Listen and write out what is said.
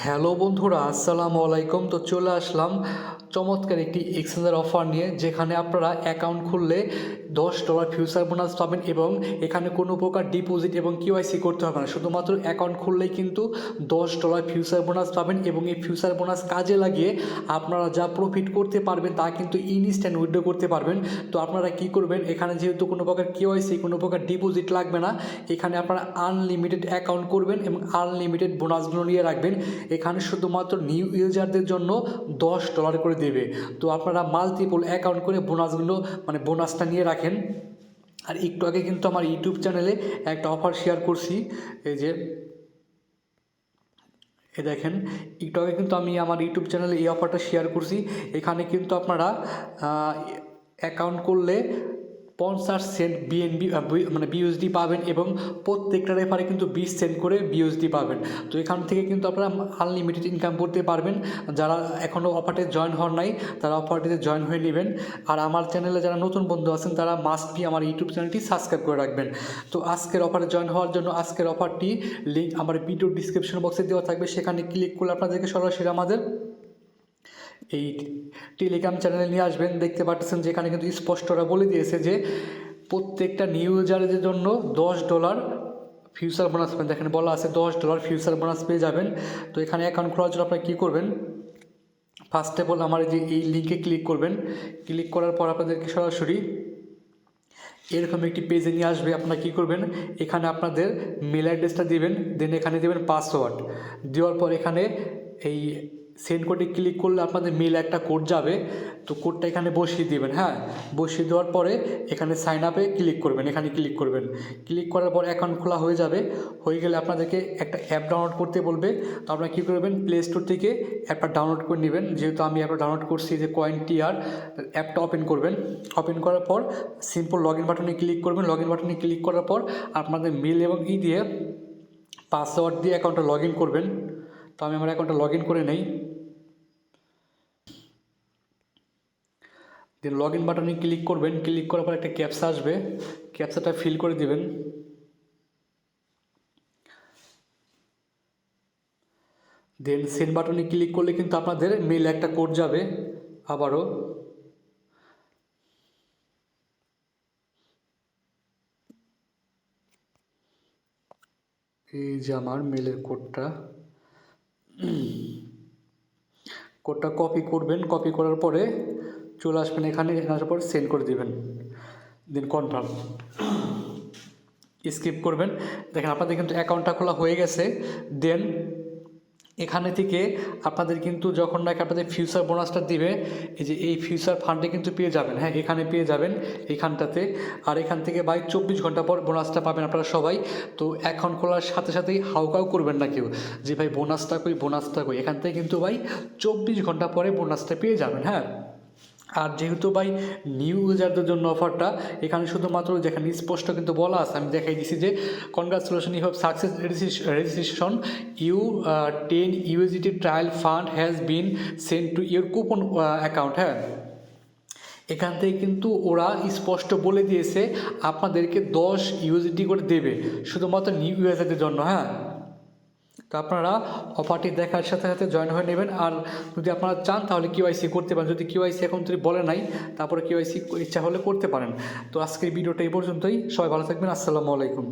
Hello বন্ধুরা, আসসালামু আলাইকুম। তো চলে আসলাম চমৎকার একটি এক্সচেঞ্জের অফার নিয়ে, যেখানে আপনারা অ্যাকাউন্ট খুললে $10 ফিউচার বোনাস পাবেন এবং এখানে কোনো প্রকার ডিপোজিট এবং কিউআইসি করতে হবে না। শুধুমাত্র অ্যাকাউন্ট খুললেই কিন্তু $10 ফিউচার বোনাস পাবেন এবং এই ফিউচার বোনাস কাজে লাগিয়ে আপনারা যা প্রফিট করতে পারবেন তা কিন্তু ইনস্ট্যান্ট উইথড্র করতে পারবেন। তো আপনারা কি করবেন, এখানে যেহেতু কোনো প্রকার কিউআইসি কোনো প্রকার ডিপোজিট লাগবে না, এখানে আপনারা আনলিমিটেড অ্যাকাউন্ট করবেন এবং আনলিমিটেড বোনাসগুলো নিয়ে রাখবেন। এখানে শুধুমাত্র নিউ ইউজারদের জন্য $10 করে দেবে। তো আপনারা মাল্টিপল অ্যাকাউন্ট করে বোনাসগুলো বোনাসটা নিয়ে রাখেন। আর একটু আগে কিন্তু আমার ইউটিউব চ্যানেলে একটা অফার শেয়ার করছি, এই যে দেখেন, একটু আগে কিন্তু আমি আমার ইউটিউব চ্যানেলে এই অফারটা শেয়ার করছি। এখানে কিন্তু আপনারা অ্যাকাউন্ট করলে 50 সেন্ট বিএনবি বিউএসডি পাবেন এবং প্রত্যেকটা রেফারে কিন্তু 20 সেন্ট করে বিউএসডি পাবেন। তো এখান থেকে কিন্তু আপনারা আনলিমিটেড ইনকাম করতে পারবেন। যারা এখনও অফারটি জয়েন হন নাই, তারা অফারটিতে জয়েন হয়ে নেবেন। আর আমার চ্যানেলে যারা নতুন বন্ধু আছেন, তারা মাস্ট বি আমার ইউটিউব চ্যানেলটি সাবস্ক্রাইব করে রাখবেন। তো আজকের অফারে জয়েন হওয়ার জন্য আজকের অফারটি লিঙ্ক আমার ভিডিও ডিসক্রিপশন বক্সে দেওয়া থাকবে। সেখানে ক্লিক করলে আপনাদেরকে সরাসরি আমাদের এই টেলিগ্রাম চ্যানেলে নিয়ে আসবেন। দেখতে পাচ্ছেন যে এখানে কিন্তু স্পষ্টরা বলে দিয়েছে যে প্রত্যেকটা নিউ ইউজারের জন্য $10 ফিউচার বোনাস পাবেন। দেখেন বলা আছে $10 ফিউচার বোনাস পেয়ে যাবেন। তো এখানে অ্যাকাউন্ট খোলার জন্য আপনারা কী করবেন, ফার্স্ট অফ অল আমার এই লিঙ্কে ক্লিক করবেন। ক্লিক করার পর আপনাদেরকে সরাসরি এরকম একটি পেজে নিয়ে আসবে। আপনারা কী করবেন, এখানে আপনাদের মেল অ্যাড্রেসটা দিবেন, দেন এখানে দেবেন পাসওয়ার্ড। দেওয়ার পর এখানে এই সেন্ড কোডে ক্লিক করলে আপনাদের মেল একটা কোড যাবে। তো কোডটা এখানে বসিয়ে দেবেন। হ্যাঁ, বসিয়ে দেওয়ার পরে এখানে সাইন আপে ক্লিক করবেন। এখানে ক্লিক করবেন, ক্লিক করার পর অ্যাকাউন্ট খোলা হয়ে যাবে। হয়ে গেলে আপনাদেরকে একটা অ্যাপ ডাউনলোড করতে বলবে। তো আপনারা কী করবেন, প্লে স্টোর থেকে অ্যাপটা ডাউনলোড করে নেবেন। যেহেতু আমি অ্যাপটা ডাউনলোড করছি, যে CoinTR অ্যাপটা ওপেন করবেন। ওপেন করার পর সিম্পল লগ ইন বাটনে ক্লিক করবেন। লগ ইন বাটনে ক্লিক করার পর আপনাদের মেল এবং দিয়ে পাসওয়ার্ড দিয়ে অ্যাকাউন্টটা লগ ইন করবেন। তো আমি আমার অ্যাকাউন্টটা লগ ইন করে নেই। দেন লগ ইন বাটনে ক্লিক করবেন। ক্লিক করার পর একটা ক্যাপচা আসবে, ক্যাপচাটা ফিল করে দিবেন। দেন সেন্ড বাটনে ক্লিক করলে কিন্তু আপনাদের মেল একটা কোড যাবে। আবারও এই যে আমার মেলের কোডটা কপি করবেন। কপি করার পরে চলে আসবেন এখানে, আসার পর সেন্ড করে দিবেন। দেন কনফার্ম স্কিপ করবেন। দেখেন আপনাদের কিন্তু অ্যাকাউন্টটা খোলা হয়ে গেছে। দেন এখানে থেকে আপনাদের কিন্তু যখন নাকি আপনাদের ফিউচার বোনাসটা দিবে, এই যে এই ফিউচার ফান্ডে কিন্তু পেয়ে যাবেন। হ্যাঁ, এখানে পেয়ে যাবেন এইখানটাতে। আর এখান থেকে 24 ঘন্টা পর বোনাসটা পাবেন আপনারা সবাই। তো অ্যাকাউন্ট খোলার সাথে সাথেই হাউকাউ করবেন না কেউ যে ভাই বোনাসটা কই, বোনাসটা কই। এখান থেকে কিন্তু 24 ঘন্টা পরে বোনাসটা পেয়ে যাবেন। হ্যাঁ, আর যেহেতু নিউ ইউজারদের জন্য অফারটা, এখানে শুধুমাত্র যেখানে স্পষ্ট কিন্তু বলা আছে, আমি দেখাই দিছি যে congratulation, you have success registration, you 10 USDT trial fund has been send to your coupon account. হ্যাঁ, এখান থেকে কিন্তু ওরা স্পষ্ট বলে দিয়েছে আপনাদেরকে 10 USDT করে দেবে শুধুমাত্র নিউ ইউজারদের জন্য। হ্যাঁ, তো আপনারা অফারটি দেখার সাথে সাথে জয়েন হয়ে নেবেন। আর যদি আপনারা চান তাহলে কিউআইসি করতে পারেন। যদি কিউআইসি এখন যদি বলে নাই, তারপরে কিউআইসি ইচ্ছা হলে করতে পারেন। তো আজকের ভিডিওটা এই পর্যন্তই। সবাই ভালো থাকবেন। আসসালামু আলাইকুম।